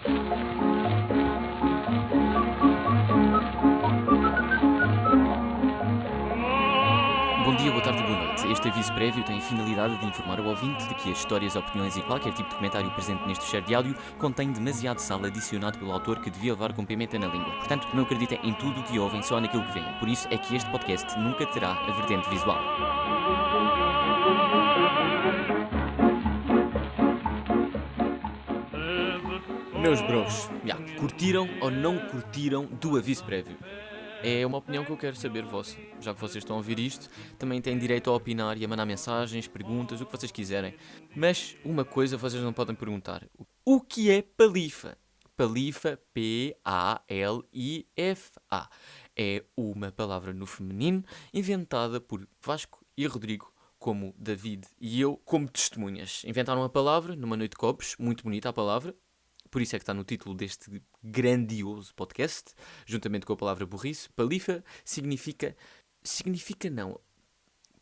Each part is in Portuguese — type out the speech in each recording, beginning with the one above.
Bom dia, boa tarde e boa noite. Este aviso prévio tem a finalidade de informar o ouvinte de que as histórias, opiniões e qualquer tipo de comentário presente neste share de áudio contém demasiado sal adicionado pelo autor que devia levar com pimenta na língua. Portanto, não acreditem em tudo o que ouvem, só naquilo que veem. Por isso é que este podcast nunca terá a vertente visual. Meus bros, curtiram ou não curtiram do aviso prévio? É uma opinião que eu quero saber vossa. Já que vocês estão a ouvir isto, também têm direito a opinar e a mandar mensagens, perguntas, o que vocês quiserem. Mas uma coisa vocês não podem perguntar. O que é palifa? Palifa, P-A-L-I-F-A. É uma palavra no feminino inventada por Vasco e Rodrigo, como David e eu, como testemunhas. Inventaram a palavra numa noite de copos, muito bonita a palavra. Por isso é que está no título deste grandioso podcast, juntamente com a palavra burrice. Palifa significa... Significa não.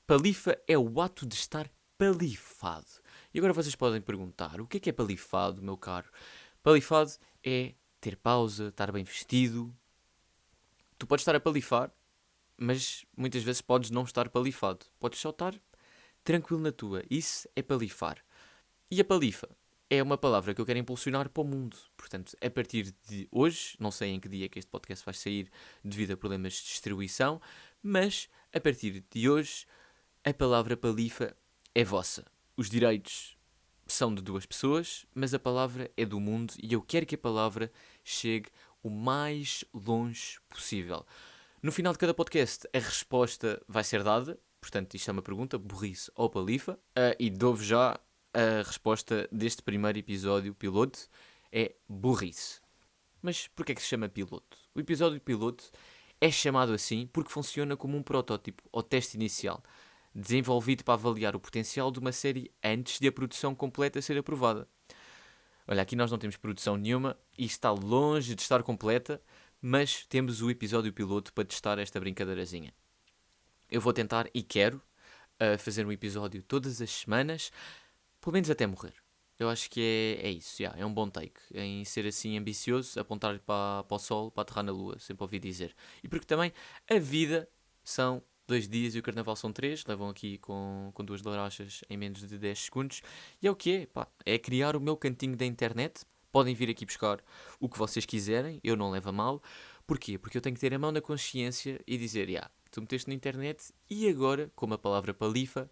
Palifa é o ato de estar palifado. E agora vocês podem perguntar, o que é palifado, meu caro? Palifado é ter pausa, estar bem vestido. Tu podes estar a palifar, mas muitas vezes podes não estar palifado. Podes só estar tranquilo na tua. Isso é palifar. E a palifa é uma palavra que eu quero impulsionar para o mundo. Portanto, a partir de hoje, não sei em que dia que este podcast vai sair devido a problemas de distribuição, mas a partir de hoje, a palavra palifa é vossa. Os direitos são de duas pessoas, mas a palavra é do mundo e eu quero que a palavra chegue o mais longe possível. No final de cada podcast, a resposta vai ser dada. Portanto, isto é uma pergunta, burrice ou palifa. E dou-vos já a resposta deste primeiro episódio piloto é burrice. Mas porquê é que se chama piloto? O episódio piloto é chamado assim porque funciona como um protótipo ou teste inicial, desenvolvido para avaliar o potencial de uma série antes de a produção completa ser aprovada. Olha, aqui nós não temos produção nenhuma e está longe de estar completa, mas temos o episódio piloto para testar esta brincadeirazinha. Eu vou tentar e quero fazer um episódio todas as semanas, pelo menos até morrer. Eu acho que é isso, é um bom take. Em ser assim ambicioso, apontar para o sol, para aterrar na lua, sempre ouvi dizer. E porque também a vida são 2 dias e o carnaval são 3, levam aqui com 2 larachas em menos de 10 segundos. E é o que é, é criar o meu cantinho da internet. Podem vir aqui buscar o que vocês quiserem, eu não levo a mal. Porquê? Porque eu tenho que ter a mão na consciência e dizer, tu meteste na internet e agora, como a palavra palifa,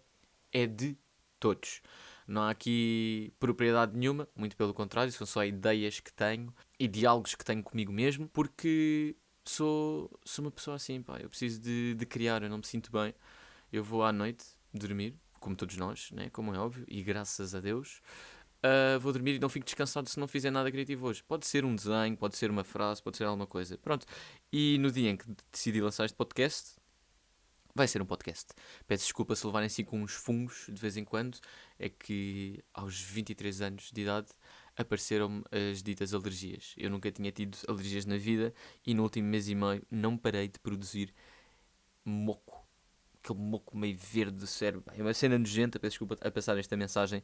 é de todos. Não há aqui propriedade nenhuma, muito pelo contrário, são só ideias que tenho e diálogos que tenho comigo mesmo, porque sou uma pessoa assim, eu preciso de criar, eu não me sinto bem. Eu vou à noite dormir, como todos nós, né? Como é óbvio, e graças a Deus, vou dormir e não fico descansado se não fizer nada criativo hoje. Pode ser um desenho, pode ser uma frase, pode ser alguma coisa. Pronto, e no dia em que decidi lançar este podcast, vai ser um podcast. Peço desculpa se levarem assim com uns fungos de vez em quando. É que aos 23 anos de idade apareceram-me as ditas alergias. Eu nunca tinha tido alergias na vida e no último mês e meio não parei de produzir moco. Aquele moco meio verde do cérebro. É uma cena nojenta. Peço desculpa a passar esta mensagem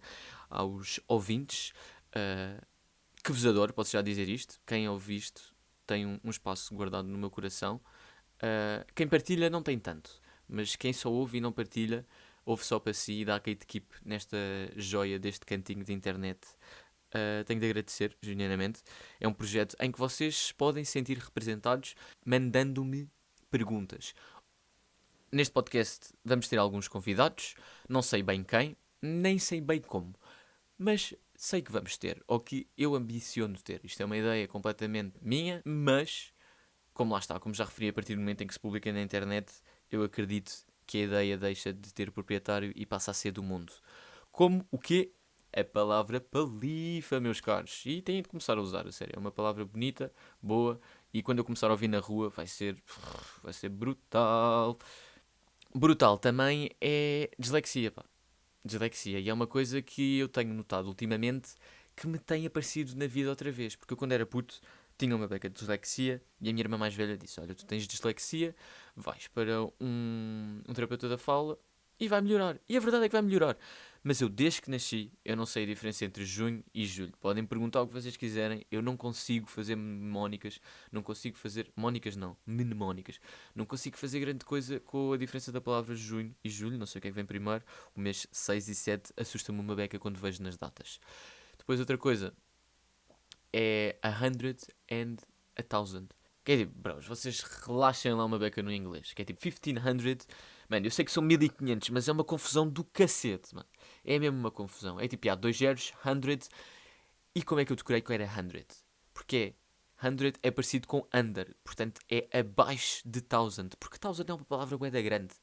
aos ouvintes. Que vos adoro, posso já dizer isto. Quem ouve isto tem um espaço guardado no meu coração. Quem partilha não tem tanto. Mas quem só ouve e não partilha, ouve só para si e dá gatekeep nesta joia deste cantinho de internet. Tenho de agradecer, genuinamente. É um projeto em que vocês podem sentir representados mandando-me perguntas. Neste podcast vamos ter alguns convidados, não sei bem quem, nem sei bem como, mas sei que vamos ter, ou que eu ambiciono ter. Isto é uma ideia completamente minha, mas, como lá está, como já referi, a partir do momento em que se publica na internet, eu acredito que a ideia deixa de ter proprietário e passa a ser do mundo. Como o quê? A palavra palifa, meus caros. E têm de começar a usar, a sério. É uma palavra bonita, boa, e quando eu começar a ouvir na rua vai ser brutal. Brutal também é dislexia, Dislexia. E é uma coisa que eu tenho notado ultimamente que me tem aparecido na vida outra vez. Porque eu quando era puto tinha uma beca de dislexia e a minha irmã mais velha disse, olha, tu tens dislexia, vais para um terapeuta da fala e vai melhorar. E a verdade é que vai melhorar. Mas eu, desde que nasci, eu não sei a diferença entre junho e julho. Podem perguntar o que vocês quiserem. Eu não consigo fazer mnemónicas. Não consigo fazer... Mónicas não. Mnemónicas. Não consigo fazer grande coisa com a diferença da palavra junho e julho. Não sei o que é que vem primeiro. O mês 6 e 7 assusta-me uma beca quando vejo nas datas. Depois outra coisa. É 100 and 1000. Que é tipo, bros, vocês relaxem lá uma beca no inglês. Que é tipo 1500. Mano, eu sei que são 1500, mas é uma confusão do cacete, mano. É mesmo uma confusão. É tipo, há 2 zeros, 100. E como é que eu decorei que era 100? Porque 100 é parecido com under. Portanto, é abaixo de 1000. Porque 1000 é uma palavra bué da grande.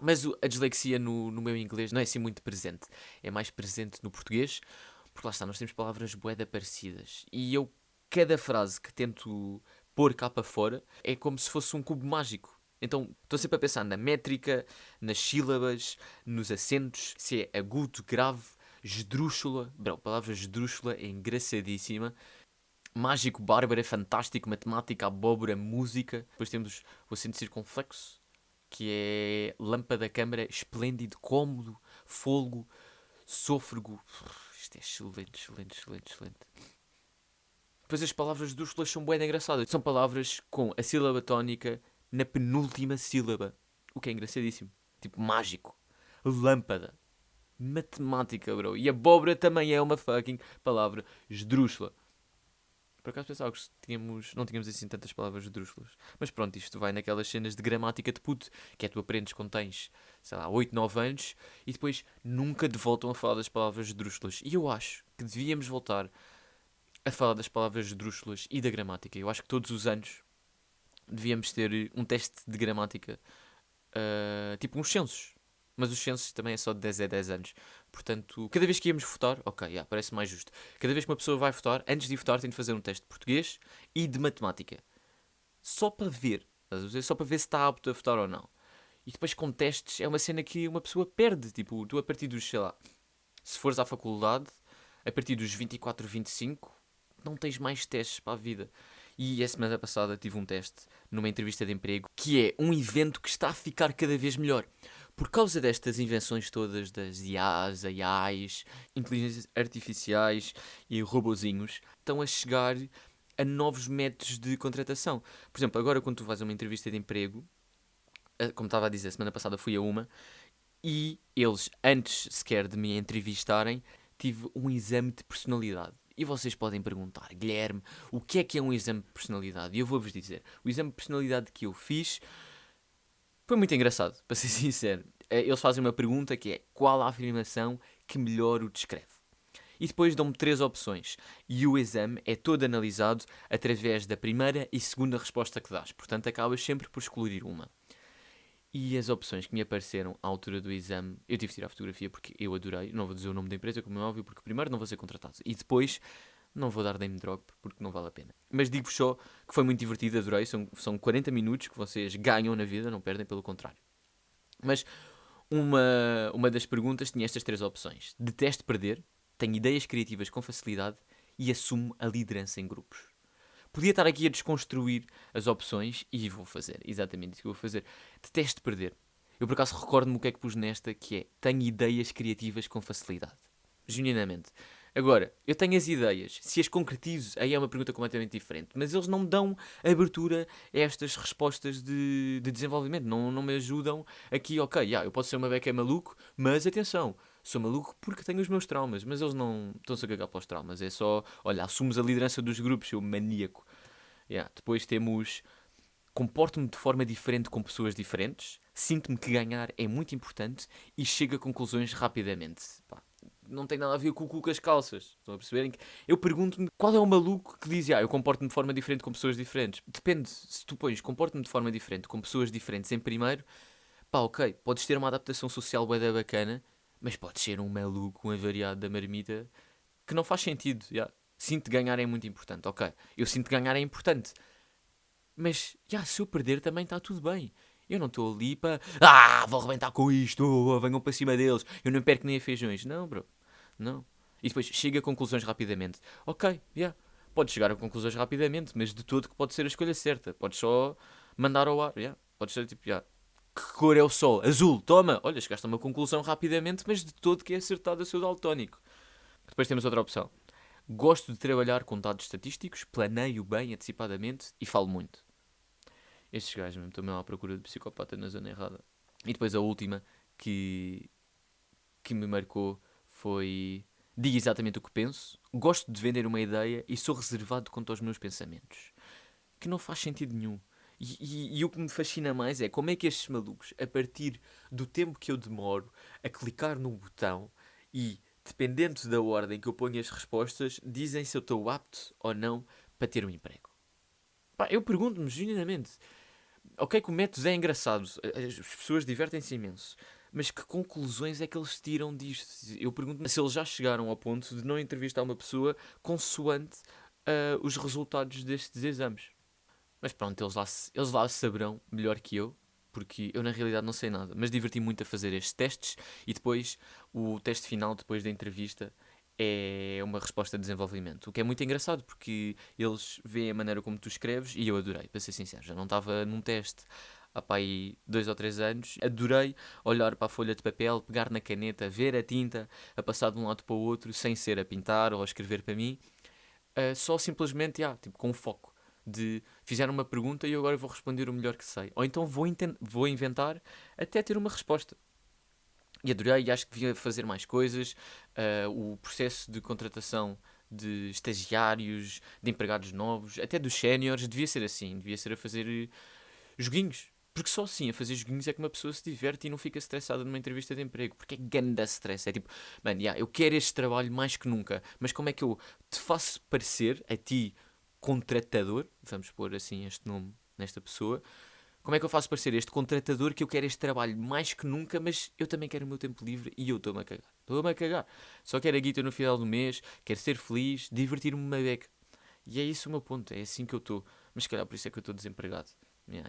Mas a dislexia no meu inglês não é assim muito presente. É mais presente no português. Porque lá está, nós temos palavras bué da parecidas. E eu, cada frase que tento pôr cá para fora, é como se fosse um cubo mágico. Então, estou sempre a pensar na métrica, nas sílabas, nos acentos, se é agudo, grave, esdrúxula. Bro, a palavra esdrúxula é engraçadíssima. Mágico, bárbaro, fantástico, matemática, abóbora, música. Depois temos o acento circunflexo, que é lâmpada, câmara, esplêndido, cômodo, fôlego, sôfrego. Isto é excelente, excelente, excelente, excelente. Depois as palavras esdrúxulas são bem engraçadas. São palavras com a sílaba tónica na penúltima sílaba. O que é engraçadíssimo. Tipo, mágico. Lâmpada. Matemática, bro. E abóbora também é uma fucking palavra esdrúxula. Por acaso pensava que não tínhamos assim tantas palavras esdrúxulas. Mas pronto, isto vai naquelas cenas de gramática de puto. Que é tu aprendes quando tens, sei lá, 8, 9 anos. E depois nunca te voltam a falar das palavras esdrúxulas. E eu acho que devíamos voltar a falar das palavras esdrúxulas e da gramática. Eu acho que todos os anos devíamos ter um teste de gramática, tipo uns censos. Mas os censos também é só de 10 a 10 anos. Portanto, cada vez que íamos votar, ok, parece mais justo. Cada vez que uma pessoa vai votar, antes de votar tem de fazer um teste de português e de matemática. Só para ver. Estás a dizer? Só para ver se está apto a votar ou não. E depois com testes é uma cena que uma pessoa perde. Tipo, tu a partir dos, sei lá, se fores à faculdade, a partir dos 24, 25, não tens mais testes para a vida. E a semana passada tive um teste numa entrevista de emprego, que é um evento que está a ficar cada vez melhor. Por causa destas invenções todas das IAs, AIs, inteligências artificiais e robozinhos, estão a chegar a novos métodos de contratação. Por exemplo, agora quando tu vais a uma entrevista de emprego, como estava a dizer, semana passada fui a uma, e eles, antes sequer de me entrevistarem, tive um exame de personalidade. E vocês podem perguntar, Guilherme, o que é um exame de personalidade? E eu vou-vos dizer, o exame de personalidade que eu fiz foi muito engraçado, para ser sincero. Eles fazem uma pergunta que é, qual a afirmação que melhor o descreve? E depois dão-me 3 opções. E o exame é todo analisado através da primeira e segunda resposta que dás. Portanto, acabas sempre por escolher uma. E as opções que me apareceram à altura do exame, eu tive de tirar a fotografia porque eu adorei. Não vou dizer o nome da empresa, como é óbvio, porque primeiro não vou ser contratado. E depois não vou dar name drop porque não vale a pena. Mas digo-vos só que foi muito divertido, adorei. São 40 minutos que vocês ganham na vida, não perdem, pelo contrário. Mas uma das perguntas tinha estas 3 opções. Detesto perder, tenho ideias criativas com facilidade e assumo a liderança em grupos. Podia estar aqui a desconstruir as opções e vou fazer exatamente isso que eu vou fazer. Detesto perder. Eu por acaso recordo-me o que é que pus nesta, que é tenho ideias criativas com facilidade. Genuinamente. Agora, eu tenho as ideias. Se as concretizo, aí é uma pergunta completamente diferente. Mas eles não me dão abertura a estas respostas de desenvolvimento. Não me ajudam aqui, ok, eu posso ser uma beca maluco, mas atenção, sou maluco porque tenho os meus traumas. Mas eles não estão-se a cagar para os traumas. É só, olha, assumes a liderança dos grupos, seu maníaco. Depois temos, comporto-me de forma diferente com pessoas diferentes, sinto-me que ganhar é muito importante e chego a conclusões rapidamente. Pá, não tem nada a ver com o cu com as calças. Estão a perceberem? Eu pergunto-me qual é o maluco que diz eu comporto-me de forma diferente com pessoas diferentes. Depende, se tu pões comporto-me de forma diferente com pessoas diferentes em primeiro, pá, ok, podes ter uma adaptação social bué da bacana, mas podes ser um maluco, um avariado da marmita que não faz sentido. Sinto ganhar é muito importante, ok. Eu sinto ganhar é importante. Mas, se eu perder também está tudo bem. Eu não estou ali para... vou arrebentar com isto, venham para cima deles. Eu não perco nem a feijões. Não, bro. Não. E depois chega a conclusões rapidamente. Ok, pode chegar a conclusões rapidamente, mas de todo que pode ser a escolha certa. Podes só mandar ao ar, Podes ser tipo, que cor é o sol? Azul, toma! Olha, chegaste a uma conclusão rapidamente, mas de todo que é acertado o seu daltónico. Depois temos outra opção. Gosto de trabalhar com dados estatísticos, planeio bem antecipadamente e falo muito. Estes gajos mesmo estão mesmo à procura de psicopata na zona errada. E depois a última que me marcou foi: digo exatamente o que penso, gosto de vender uma ideia e sou reservado quanto aos meus pensamentos. Que não faz sentido nenhum. E o que me fascina mais é como é que estes malucos, a partir do tempo que eu demoro a clicar num botão e, dependendo da ordem que eu ponho as respostas, dizem se eu estou apto ou não para ter um emprego. Pá, eu pergunto-me genuinamente. Ok que o método é engraçado, as pessoas divertem-se imenso, mas que conclusões é que eles tiram disto? Eu pergunto-me se eles já chegaram ao ponto de não entrevistar uma pessoa consoante os resultados destes exames. Mas pronto, eles lá saberão melhor que eu, porque eu na realidade não sei nada. Mas diverti-me muito a fazer estes testes e depois o teste final, depois da entrevista, é uma resposta de desenvolvimento. O que é muito engraçado porque eles veem a maneira como tu escreves e eu adorei, para ser sincero. Já não estava num teste há pá, aí 2 ou 3 anos. Adorei olhar para a folha de papel, pegar na caneta, ver a tinta, a passar de um lado para o outro, sem ser a pintar ou a escrever para mim. Só simplesmente, tipo, com foco. De fizeram uma pergunta e eu agora vou responder o melhor que sei. Ou então vou inventar até ter uma resposta. E adorei e acho que devia fazer mais coisas. O processo de contratação de estagiários, de empregados novos, até dos séniores, devia ser assim. Devia ser a fazer joguinhos. Porque só assim, a fazer joguinhos é que uma pessoa se diverte e não fica estressada numa entrevista de emprego. Porque é ganda stress. É tipo, mano, eu quero este trabalho mais que nunca. Mas como é que eu te faço parecer, a ti, contratador, vamos pôr assim este nome nesta pessoa, como é que eu faço parecer este contratador que eu quero este trabalho mais que nunca, mas eu também quero o meu tempo livre e eu estou-me a cagar. Estou-me a cagar. Só quero a guita no final do mês, quero ser feliz, divertir-me uma beca. E é isso o meu ponto, é assim que eu estou. Mas se calhar por isso é que eu estou desempregado.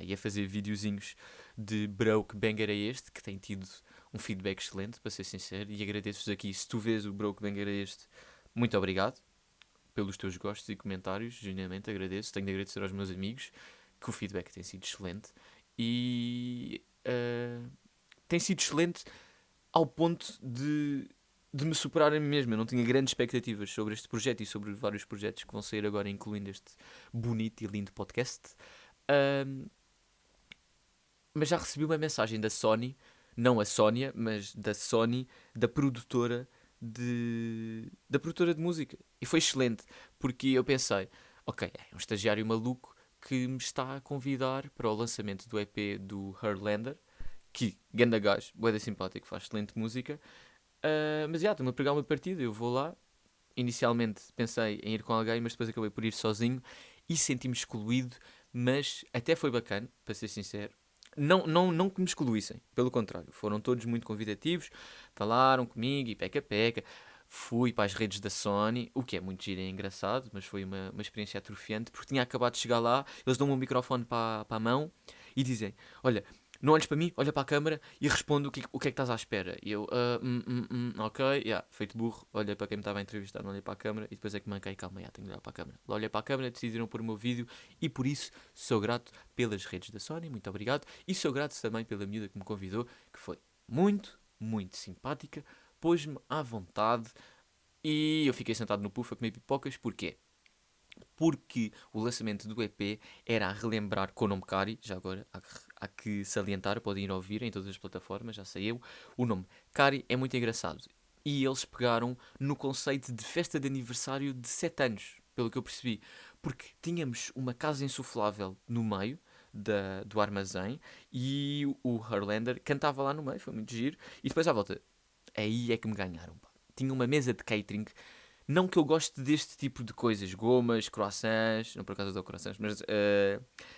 E a fazer videozinhos de Broke Banger é este, que tem tido um feedback excelente, para ser sincero, e agradeço-vos aqui. Se tu vês o Broke Banger é este, muito obrigado pelos teus gostos e comentários, genuinamente agradeço. Tenho de agradecer aos meus amigos, que o feedback tem sido excelente. E tem sido excelente ao ponto de me superar a mim mesmo. Eu não tinha grandes expectativas sobre este projeto e sobre vários projetos que vão sair agora, incluindo este bonito e lindo podcast. Mas já recebi uma mensagem da Sony, não a Sónia, mas da Sony, da produtora de música. E foi excelente, porque eu pensei, ok, é um estagiário maluco que me está a convidar para o lançamento do EP do Herlander, que, ganda gajo, bué da simpático, faz excelente música. Mas estou-me a pegar uma partida, eu vou lá. Inicialmente pensei em ir com alguém, mas depois acabei por ir sozinho e senti-me excluído, mas até foi bacana, para ser sincero. Não que me excluíssem, pelo contrário, foram todos muito convidativos, falaram comigo e peca-peca. Fui para as redes da Sony, o que é muito giro e engraçado, mas foi uma experiência atrofiante, porque tinha acabado de chegar lá, eles dão-me um microfone para a mão e dizem: Olha, não olhes para mim, olha para a câmara e responde o que é que estás à espera. E eu, ok, feito burro, olhei para quem me estava a entrevistar, não olhei para a câmara e depois é que manquei, calma, tenho de olhar para a câmara. Lá olhei para a câmara, decidiram pôr o meu vídeo e por isso sou grato pelas redes da Sony, muito obrigado. E sou grato também pela miúda que me convidou, que foi muito, muito simpática, pôs-me à vontade e eu fiquei sentado no puff a comer pipocas, porquê? Porque o lançamento do EP era a relembrar com o nome Kari, já agora há que salientar, podem ir ouvir em todas as plataformas, já saiu. O nome Kari é muito engraçado. E eles pegaram no conceito de festa de aniversário de 7 anos, pelo que eu percebi. Porque tínhamos uma casa insuflável no meio do armazém e o Herlander cantava lá no meio, foi muito giro. E depois à volta, aí é que me ganharam. Pá. Tinha uma mesa de catering. Não que eu goste deste tipo de coisas, gomas, croissants, não por acaso dou croissants, mas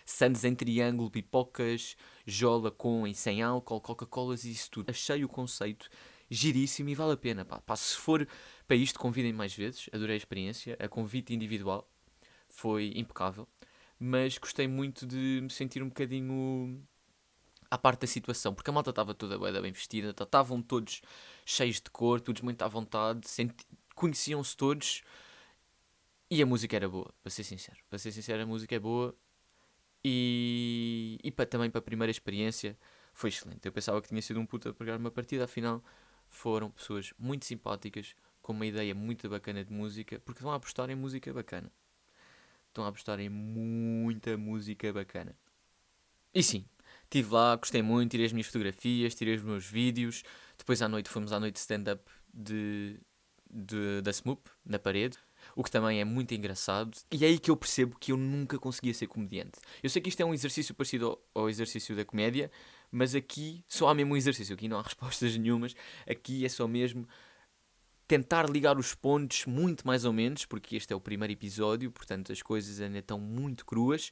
sandes em triângulo, pipocas, jola com e sem álcool, Coca-Colas e isso tudo. Achei o conceito giríssimo e vale a pena. Pá, se for para isto, convidem mais vezes. Adorei a experiência. A convite individual foi impecável, mas gostei muito de me sentir um bocadinho à parte da situação, porque a malta estava toda bem vestida, estavam todos cheios de cor, todos muito à vontade, conheciam-se todos e a música era boa, para ser sincero. A música é boa também para a primeira experiência foi excelente. Eu pensava que tinha sido um puto a pegar uma partida, afinal foram pessoas muito simpáticas, com uma ideia muito bacana de música, porque estão a apostar em música bacana. Estão a apostar em muita música bacana. E sim, estive lá, gostei muito, tirei as minhas fotografias, tirei os meus vídeos. Depois à noite fomos à noite de stand-up da Smoop, na parede. O que também é muito engraçado. E é aí que eu percebo que eu nunca conseguia ser comediante. Eu sei que isto é um exercício parecido ao exercício da comédia, mas aqui só há mesmo um exercício. Aqui não há respostas nenhumas. Aqui é só mesmo tentar ligar os pontos, muito mais ou menos, porque este é o primeiro episódio, portanto as coisas ainda estão muito cruas.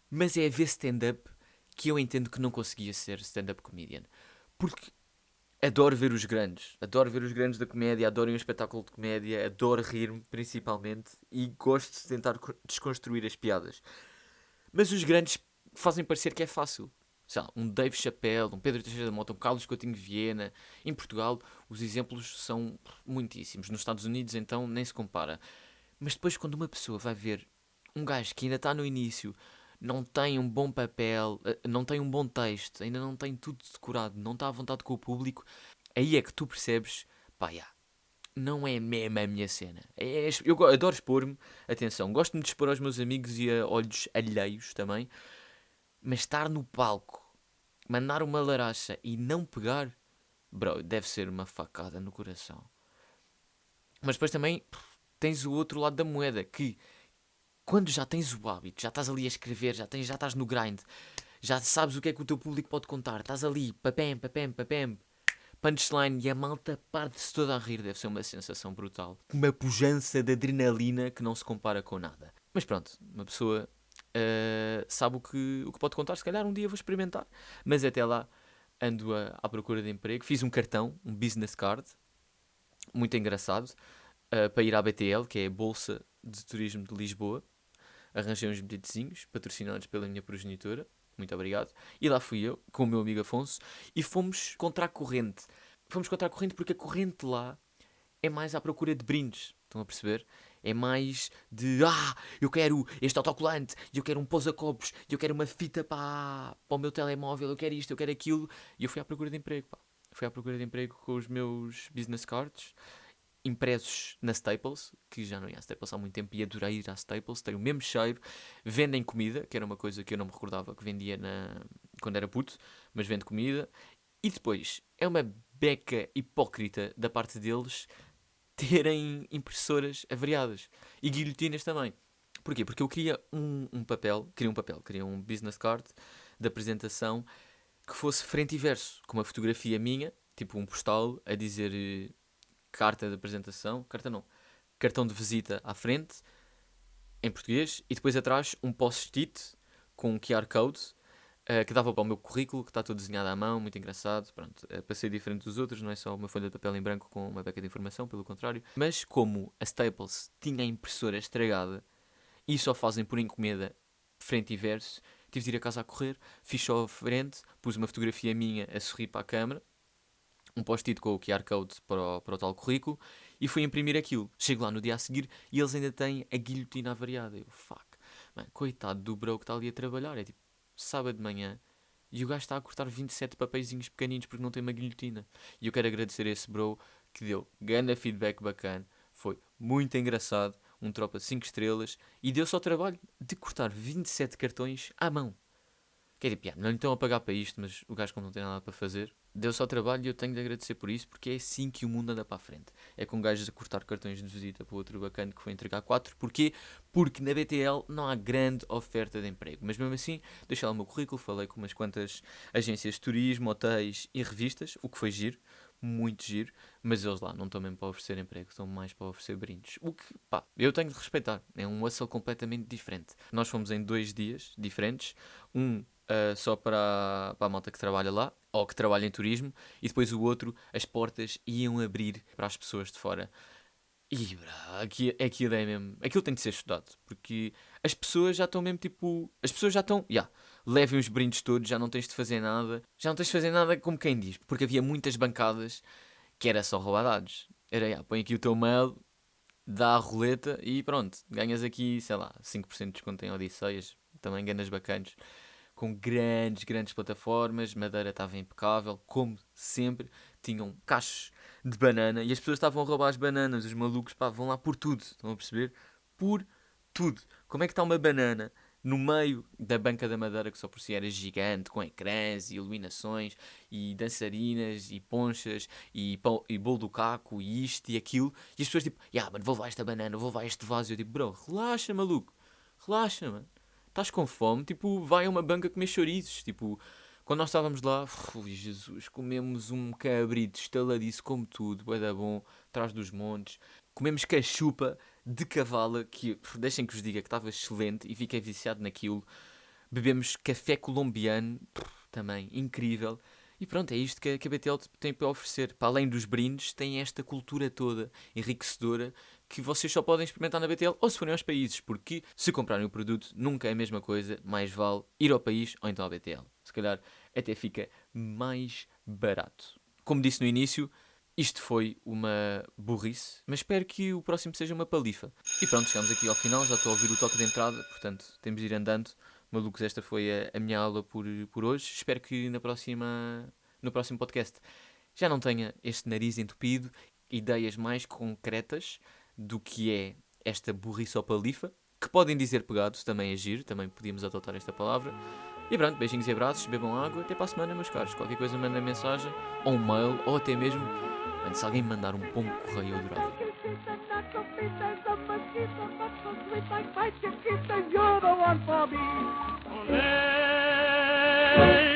Mas é a ver stand-up que eu entendo que não conseguia ser stand-up comedian. Porque adoro ver os grandes da comédia, adoro um espetáculo de comédia, adoro rir-me principalmente e gosto de tentar desconstruir as piadas. Mas os grandes fazem parecer que é fácil. Sei lá, um Dave Chappelle, um Pedro Teixeira da Mota, um Carlos Coutinho Viena. Em Portugal, os exemplos são muitíssimos. Nos Estados Unidos, então, nem se compara. Mas depois, quando uma pessoa vai ver um gajo que ainda está no início, não tem um bom papel, não tem um bom texto, ainda não tem tudo decorado, não está à vontade com o público, aí é que tu percebes, pá, já, não é mesmo a minha cena. Eu adoro expor-me, atenção, gosto-me de expor aos meus amigos e a olhos alheios também, mas estar no palco, mandar uma laracha e não pegar, bro, deve ser uma facada no coração. Mas depois também tens o outro lado da moeda, que quando já tens o hábito, já estás ali a escrever, já estás no grind, já sabes o que é que o teu público pode contar, estás ali, papem, papem, papem, punchline e a malta parte-se toda a rir, deve ser uma sensação brutal. Uma pujança de adrenalina que não se compara com nada. Mas pronto, uma pessoa sabe o que pode contar, se calhar um dia vou experimentar, mas até lá ando à procura de emprego. Fiz um cartão, um business card, muito engraçado, para ir à BTL, que é a Bolsa de Turismo de Lisboa. Arranjei uns bilhetezinhos, patrocinados pela minha progenitora, muito obrigado. E lá fui eu, com o meu amigo Afonso, e fomos contra a corrente. Fomos contra a corrente porque a corrente lá é mais à procura de brindes, estão a perceber? É mais de, eu quero este autocolante, eu quero um pousa-copos, eu quero uma fita para o meu telemóvel, eu quero isto, eu quero aquilo. E eu fui à procura de emprego, pá. Fui à procura de emprego com os meus business cards impressos na Staples, que já não ia à Staples há muito tempo e adorei ir à Staples, tem o mesmo cheiro, vendem comida, que era uma coisa que eu não me recordava que vendia quando era puto, mas vende comida, e depois é uma beca hipócrita da parte deles terem impressoras avariadas e guilhotinas também. Porquê? Porque eu queria queria um business card de apresentação que fosse frente e verso, com uma fotografia minha, tipo um postal, a dizer carta de apresentação, carta não, cartão de visita à frente, em português, e depois atrás um post-it com um QR Code que dava para o meu currículo, que está todo desenhado à mão, muito engraçado. Pronto, para ser diferente dos outros, não é só uma folha de papel em branco com uma beca de informação, pelo contrário. Mas como a Staples tinha a impressora estragada e só fazem por encomenda frente e verso, tive de ir a casa a correr, fiz só a frente, pus uma fotografia minha a sorrir para a câmara, um post-it com o QR Code para o tal currículo e fui imprimir aquilo. Chego lá no dia a seguir e eles ainda têm a guilhotina avariada. Eu, fuck, man, coitado do bro que está ali a trabalhar. É tipo, sábado de manhã e o gajo está a cortar 27 papeizinhos pequeninos porque não tem uma guilhotina. E eu quero agradecer a esse bro que deu grande feedback bacana. Foi muito engraçado, um tropa de 5 estrelas e deu só o trabalho de cortar 27 cartões à mão. Que é tipo, não lhe estão a pagar para isto, mas o gajo como não tem nada para fazer, deu só trabalho e eu tenho de agradecer por isso, porque é assim que o mundo anda para a frente. É com gajos a cortar cartões de visita para o outro bacana que foi entregar 4. Porquê? Porque na BTL não há grande oferta de emprego. Mas mesmo assim, deixei lá o meu currículo, falei com umas quantas agências de turismo, hotéis e revistas, o que foi giro, muito giro, mas eles lá não estão mesmo para oferecer emprego, estão mais para oferecer brindes. O que, pá, eu tenho de respeitar. É um hustle completamente diferente. Nós fomos em 2 dias diferentes, só para a malta que trabalha lá, ou que trabalha em turismo, e depois o outro, as portas iam abrir para as pessoas de fora. E aquilo é mesmo. Aquilo tem de ser estudado, porque as pessoas já estão mesmo tipo. As pessoas já estão. Levem os brindes todos, já não tens de fazer nada. Já não tens de fazer nada como quem diz, porque havia muitas bancadas que era só roubar dados. Era, põe aqui o teu mail, dá a roleta e pronto, ganhas aqui, sei lá, 5% de desconto em Odisseias, também ganhas bacanas. com grandes plataformas, Madeira estava impecável, como sempre, tinham cachos de banana e as pessoas estavam a roubar as bananas, os malucos, pá, vão lá por tudo, estão a perceber? Por tudo. Como é que está uma banana no meio da banca da Madeira, que só por si era gigante, com ecrãs e iluminações, e dançarinas, e ponchas, e bolo do caco, e isto e aquilo, e as pessoas tipo, mano, vou levar esta banana, vou levar este vaso, e eu tipo, bro, relaxa, maluco, relaxa, mano, estás com fome, tipo, vai a uma banca comer chouriços, tipo, quando nós estávamos lá, ui, Jesus, comemos um cabrito estaladiço como tudo, bué da bom, atrás dos montes, comemos cachupa de cavala, que deixem que vos diga que estava excelente e fiquei viciado naquilo. Bebemos café colombiano, também incrível. E pronto, é isto que a BTL tem para oferecer. Para além dos brindes, tem esta cultura toda enriquecedora que vocês só podem experimentar na BTL ou se forem aos países, porque se comprarem o produto nunca é a mesma coisa, mais vale ir ao país ou então à BTL. Se calhar até fica mais barato. Como disse no início, isto foi uma burrice, mas espero que o próximo seja uma palifa. E pronto, chegamos aqui ao final, já estou a ouvir o toque de entrada, portanto temos de ir andando. Malucos, esta foi a minha aula por hoje. Espero que no próximo podcast já não tenha este nariz entupido, ideias mais concretas do que é esta burrice ou palifa, que podem dizer pegados, também é giro, também podíamos adotar esta palavra. E pronto, beijinhos e abraços, bebam água, até para a semana, meus caros. Qualquer coisa mandem mensagem, ou um mail, ou até mesmo, mano, se alguém me mandar um pombo correio, eu adorava. You're the one for me. Olé!